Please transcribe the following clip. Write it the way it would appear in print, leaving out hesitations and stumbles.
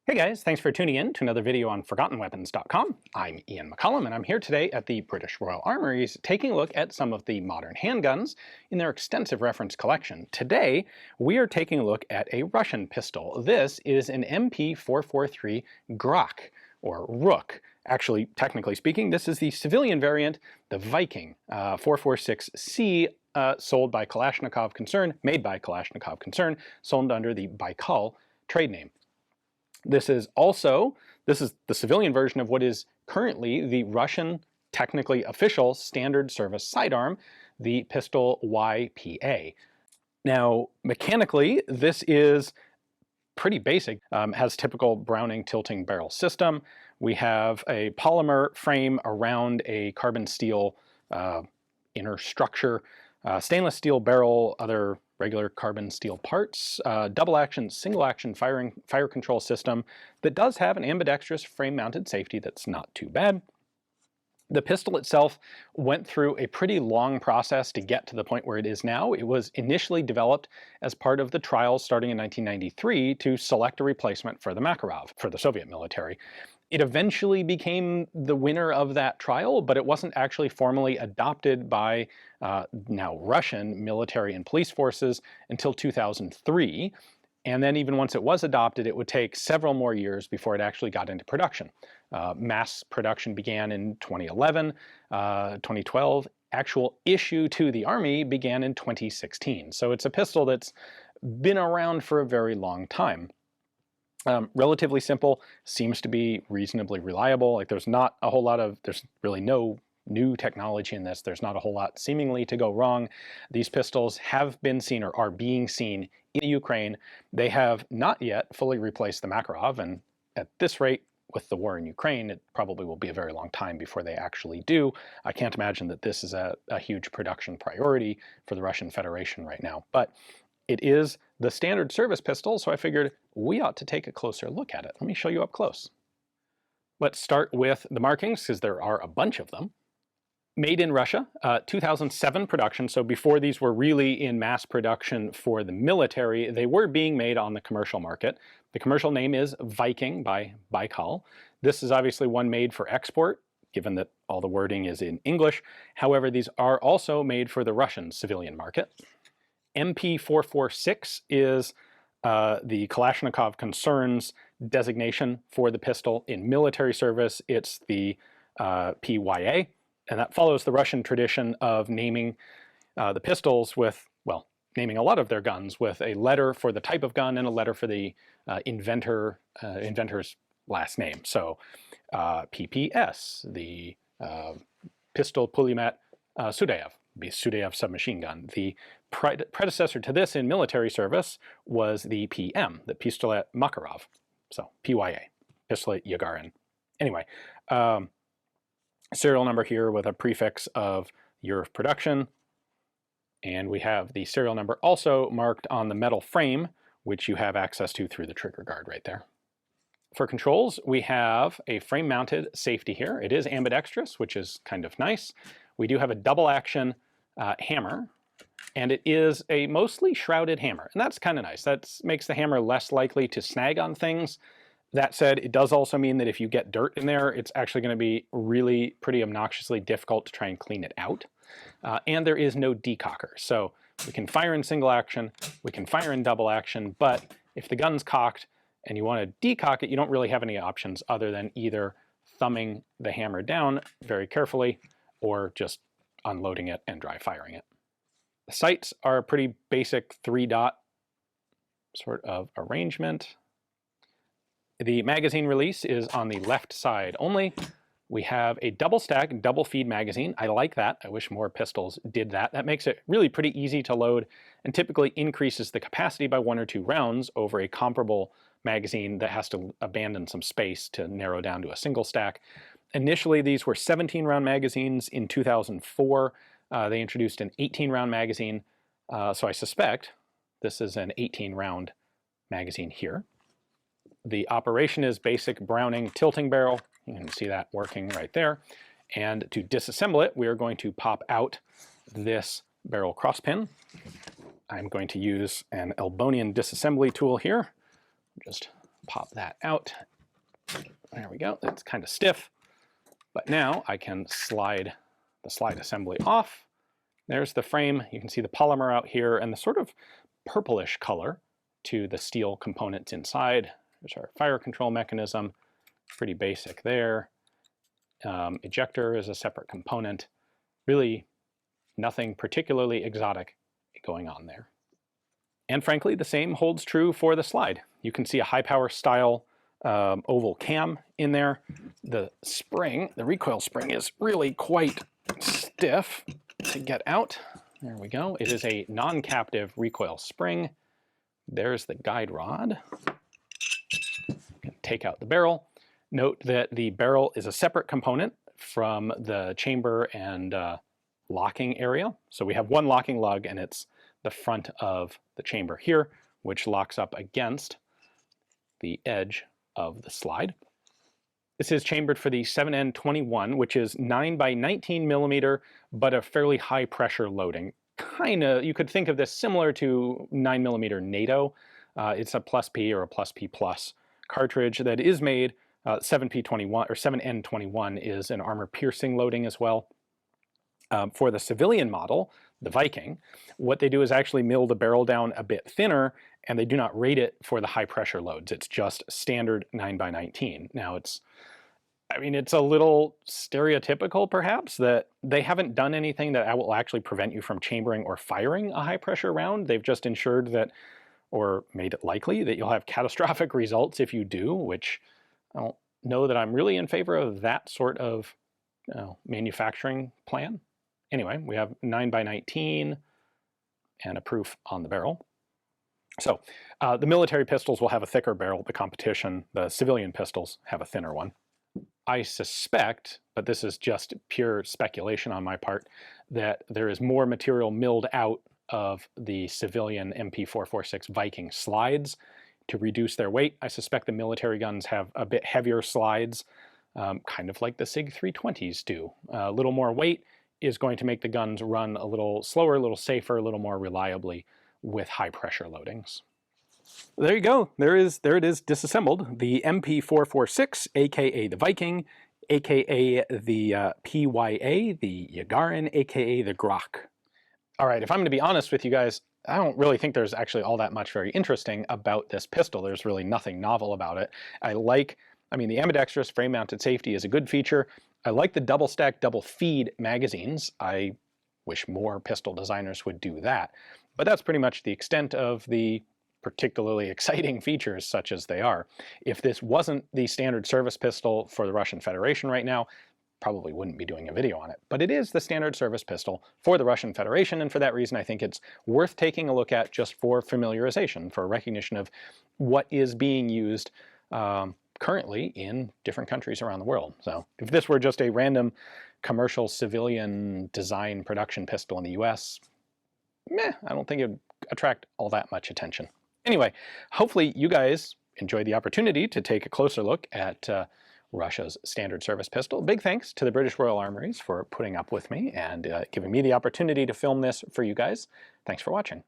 Hey guys, thanks for tuning in to another video on ForgottenWeapons.com. I'm Ian McCollum, and I'm here today at the British Royal Armouries taking a look at some of the modern handguns in their extensive reference collection. Today, we are taking a look at a Russian pistol. This is an MP443 Grach, or Rook. Actually, technically speaking, this is the civilian variant, the Viking 446C, sold by Kalashnikov Concern, made by Kalashnikov Concern, sold under the Baikal trade name. This is the civilian version of what is currently the Russian, technically official standard service sidearm, the pistol YPA. Now, mechanically, this is pretty basic. Has typical Browning tilting barrel system. We have a polymer frame around a carbon steel inner structure, stainless steel barrel, other regular carbon steel parts, double action, single action fire control system that does have an ambidextrous frame mounted safety that's not too bad. The pistol itself went through a pretty long process to get to the point where it is now. It was initially developed as part of the trials starting in 1993 to select a replacement for the Makarov, for the Soviet military. It eventually became the winner of that trial, but it wasn't actually formally adopted by now Russian military and police forces until 2003. And then even once it was adopted, it would take several more years before it actually got into production. Mass production began in 2011, 2012. Actual issue to the Army began in 2016. So it's a pistol that's been around for a very long time. Relatively simple, seems to be reasonably reliable. Like there's really no new technology in this. There's not a whole lot seemingly to go wrong. These pistols have been seen or are being seen in Ukraine. They have not yet fully replaced the Makarov, and at this rate, with the war in Ukraine, it probably will be a very long time before they actually do. I can't imagine that this is a huge production priority for the Russian Federation right now. But it is the standard service pistol, so I figured we ought to take a closer look at it. Let me show you up close. Let's start with the markings, because there are a bunch of them. Made in Russia, 2007 production, so before these were really in mass production for the military, they were being made on the commercial market. The commercial name is Viking by Baikal. This is obviously one made for export, given that all the wording is in English. However, these are also made for the Russian civilian market. MP446 is the Kalashnikov Concern's designation for the pistol. In military service, it's the PYA, and that follows the Russian tradition of naming the pistols with, well, naming a lot of their guns with a letter for the type of gun and a letter for the inventor's last name. So PPS, the pistol Pulimet Sudaev, be Sudaev submachine gun. The predecessor to this in military service was the PM, the Pistolet Makarov, so PYA, Pistolet Yagarin. Anyway, serial number here with a prefix of year of production, and we have the serial number also marked on the metal frame, which you have access to through the trigger guard right there. For controls, we have a frame-mounted safety here. It is ambidextrous, which is kind of nice. We do have a double action hammer, and it is a mostly shrouded hammer, and that's kind of nice. That makes the hammer less likely to snag on things. That said, it does also mean that if you get dirt in there, it's actually going to be really pretty obnoxiously difficult to try and clean it out. And there is no decocker, so we can fire in single action, we can fire in double action, but if the gun's cocked and you want to decock it, you don't really have any options other than either thumbing the hammer down very carefully or just unloading it and dry firing it. The sights are a pretty basic 3-dot sort of arrangement. The magazine release is on the left side only. We have a double stack, double feed magazine. I like that. I wish more pistols did that. That makes it really pretty easy to load and typically increases the capacity by 1 or 2 rounds over a comparable magazine that has to abandon some space to narrow down to a single stack. Initially, these were 17-round magazines. In 2004, they introduced an 18-round magazine. So I suspect this is an 18-round magazine here. The operation is basic Browning tilting barrel. You can see that working right there. And to disassemble it, we are going to pop out this barrel crosspin. I'm going to use an Elbonian disassembly tool here. Just pop that out. There we go. It's kind of stiff. But now I can slide the slide assembly off. There's the frame. You can see the polymer out here and the sort of purplish color to the steel components inside. There's our fire control mechanism. Pretty basic there. Ejector is a separate component. Really nothing particularly exotic going on there. And frankly, the same holds true for the slide. You can see a high power style oval cam in there. The spring, the recoil spring, is really quite stiff to get out. There we go. It is a non-captive recoil spring. There's the guide rod. You can take out the barrel. Note that the barrel is a separate component from the chamber and locking area. So we have one locking lug, and it's the front of the chamber here, which locks up against the edge of the slide. This is chambered for the 7N21, which is 9 by 19 millimeter, but a fairly high pressure loading. Kinda, you could think of this similar to 9 millimeter NATO. It's a plus P or a plus P plus cartridge that is made. 7P21 or 7N21 is an armor piercing loading as well. For the civilian model, the Viking, what they do is actually mill the barrel down a bit thinner, and they do not rate it for the high pressure loads. It's just standard 9 by 19. Now it's a little stereotypical perhaps that they haven't done anything that will actually prevent you from chambering or firing a high pressure round. They've just ensured that, or made it likely that you'll have catastrophic results if you do, which I don't know that I'm really in favor of that sort of manufacturing plan. Anyway, we have 9 by 19 and a proof on the barrel. So the military pistols will have a thicker barrel. The competition, the civilian pistols, have a thinner one. I suspect, but this is just pure speculation on my part, that there is more material milled out of the civilian MP446 Viking slides to reduce their weight. I suspect the military guns have a bit heavier slides, kind of like the SIG 320s do. A little more weight is going to make the guns run a little slower, a little safer, a little more reliably with high pressure loadings. There you go. There it is disassembled. The MP446, aka the Viking, aka the PYA, the Yagarin, aka the Grach. All right, if I'm going to be honest with you guys, I don't really think there's actually all that much very interesting about this pistol. There's really nothing novel about it. The ambidextrous frame-mounted safety is a good feature. I like the double-stack, double-feed magazines. I wish more pistol designers would do that. But that's pretty much the extent of the particularly exciting features, such as they are. If this wasn't the standard service pistol for the Russian Federation right now, probably wouldn't be doing a video on it. But it is the standard service pistol for the Russian Federation, and for that reason I think it's worth taking a look at just for familiarization, for recognition of what is being used currently in different countries around the world. So if this were just a random commercial civilian design production pistol in the US, I don't think it would attract all that much attention. Anyway, hopefully you guys enjoyed the opportunity to take a closer look at Russia's standard service pistol. Big thanks to the British Royal Armouries for putting up with me and giving me the opportunity to film this for you guys. Thanks for watching.